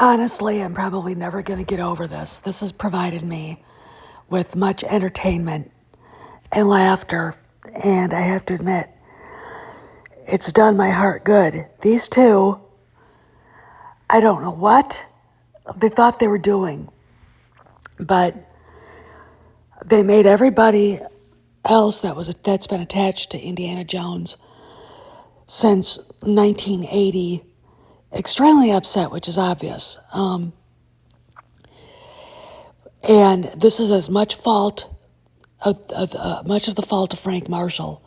Honestly, I'm probably never going to get over this. This has provided me with much entertainment and laughter, and I have to admit, it's done my heart good. These two, I don't know what they thought they were doing, but they made everybody else that's been attached to Indiana Jones since 1980 extremely upset, which is obvious. And this is as much much of the fault of Frank Marshall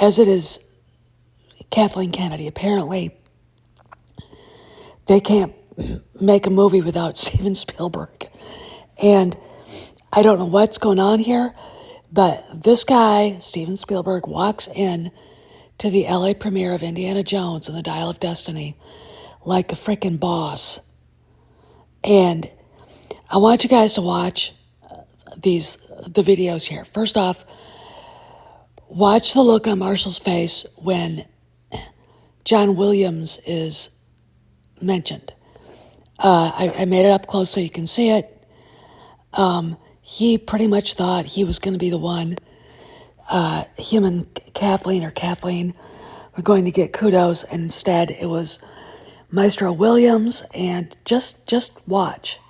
as it is Kathleen Kennedy. Apparently, they can't make a movie without Steven Spielberg. And I don't know what's going on here, but this guy, Steven Spielberg, walks in to the LA premiere of Indiana Jones and the Dial of Destiny like a freaking boss. And I want you guys to watch the videos here. First off, watch the look on Marshall's face when John Williams is mentioned. I made it up close so you can see it. He pretty much thought he was going to be the one. Him and Kathleen were going to get kudos, and instead it was Maestro Williams. And just watch.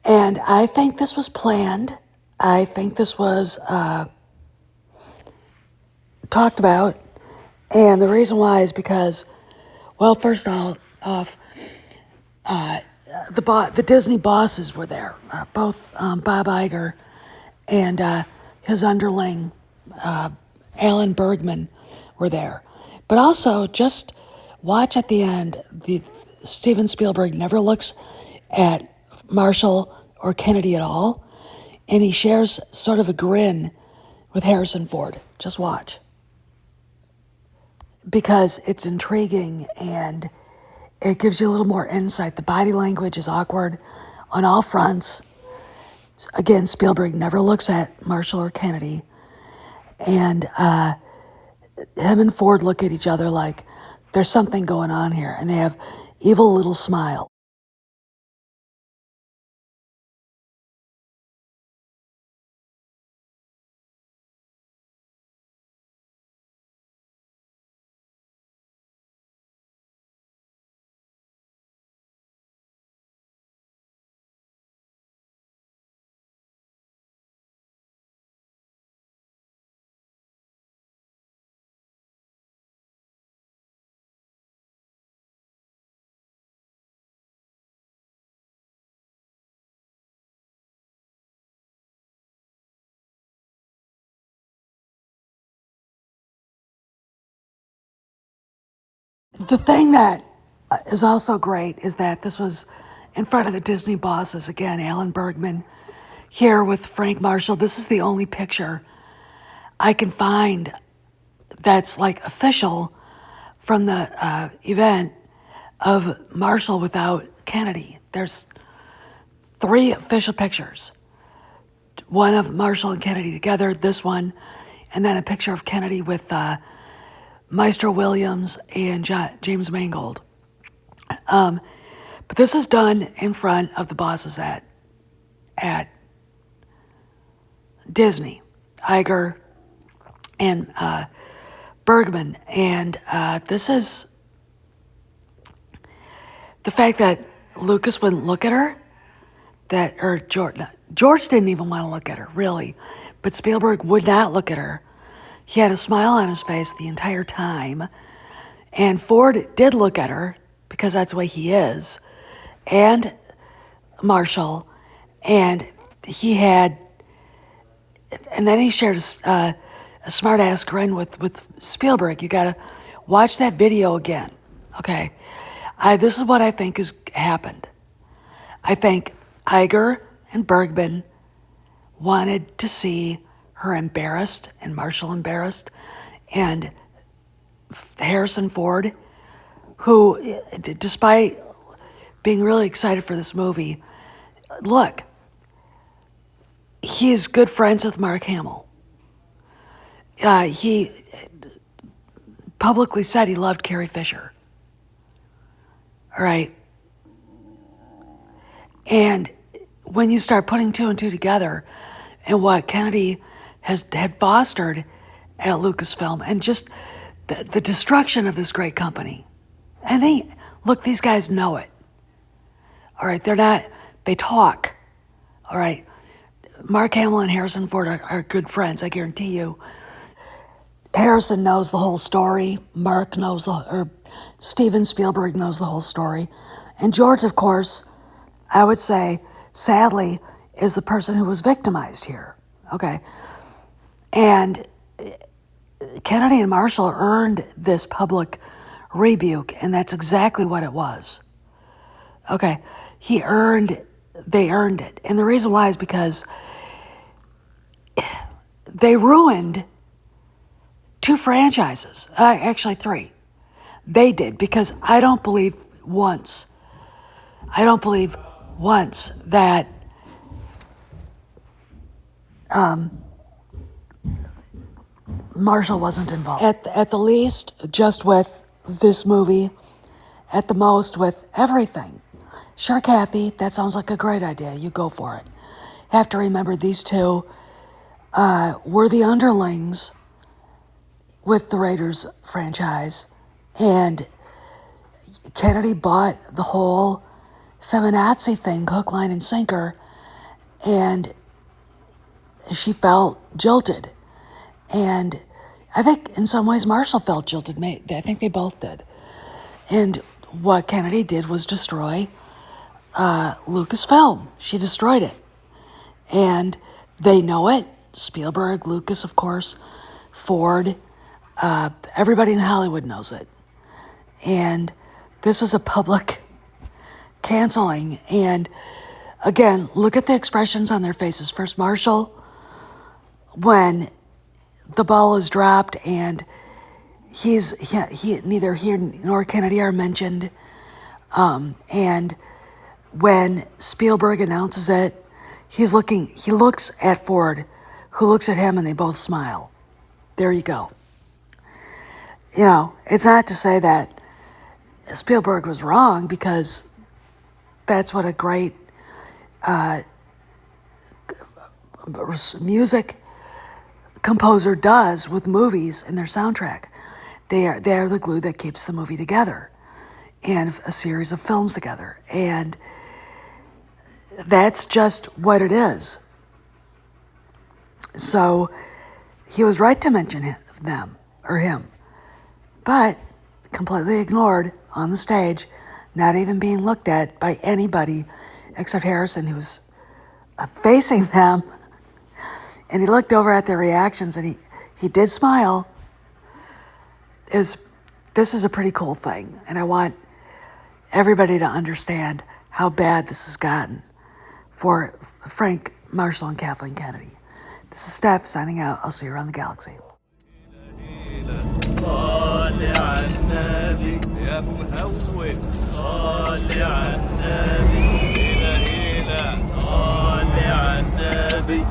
And I think this was planned. I think this was talked about. And the reason why is because, well, first off, the Disney bosses were there. Both Bob Iger and his underling, Alan Bergman, were there. But also, just watch at the end, Steven Spielberg never looks at Marshall or Kennedy at all, and he shares sort of a grin with Harrison Ford. Just watch. Because it's intriguing and it gives you a little more insight. The body language is awkward on all fronts. Again, Spielberg never looks at Marshall or Kennedy. And him and Ford look at each other like there's something going on here. And they have evil little smile. The thing that is also great is that this was in front of the Disney bosses. Again, Alan Bergman here with Frank Marshall. This is the only picture I can find that's like official from the event of Marshall without Kennedy. There's 3 official pictures. One of Marshall and Kennedy together, this one, and then a picture of Kennedy with Maestro Williams and James Mangold. But this is done in front of the bosses at Disney, Iger and Bergman, and this is the fact that Lucas wouldn't look at her, George didn't even want to look at her, really, But Spielberg would not look at her. He had a smile on his face the entire time. And Ford did look at her, because that's the way he is, and Marshall, and then he shared a smart-ass grin with Spielberg. You gotta watch that video again, okay? This is what I think has happened. I think Iger and Bergman wanted to see her embarrassed and Marshall embarrassed, and Harrison Ford, who, despite being really excited for this movie, look, he is good friends with Mark Hamill. He publicly said he loved Carrie Fisher. All right. And when you start putting two and two together and what Kennedy had fostered at Lucasfilm and just the destruction of this great company. And these guys know it. All right, they talk. All right. Mark Hamill and Harrison Ford are good friends, I guarantee you. Harrison knows the whole story. Steven Spielberg knows the whole story. And George, of course, I would say, sadly, is the person who was victimized here. Okay. And Kennedy and Marshall earned this public rebuke, and that's exactly what it was. Okay. They earned it. And the reason why is because they ruined 2 franchises, actually 3. They did, because I don't believe once that Marshall wasn't involved. At the least, just with this movie, at the most with everything. Sure, Kathy, that sounds like a great idea. You go for it. Have to remember these 2 were the underlings with the Raiders franchise, and Kennedy bought the whole feminazi thing, hook, line, and sinker, and she felt jilted. And I think in some ways Marshall felt jilted. I think they both did. And what Kennedy did was destroy Lucasfilm. She destroyed it. And they know it. Spielberg, Lucas, of course, Ford, everybody in Hollywood knows it. And this was a public canceling. And again, look at the expressions on their faces. First, Marshall, when the ball is dropped and neither he nor Kennedy are mentioned. And when Spielberg announces it, he looks at Ford, who looks at him, and they both smile. There you go. You know, it's not to say that Spielberg was wrong, because that's what a great music composer does with movies and their soundtrack. They are the glue that keeps the movie together and a series of films together. And that's just what it is. So he was right to mention him, but completely ignored on the stage, not even being looked at by anybody except Harrison, who was facing them. And he looked over at their reactions, and he did smile. This is a pretty cool thing, and I want everybody to understand how bad this has gotten for Frank Marshall and Kathleen Kennedy. This is Steph signing out. I'll see you around the galaxy. صل على النبي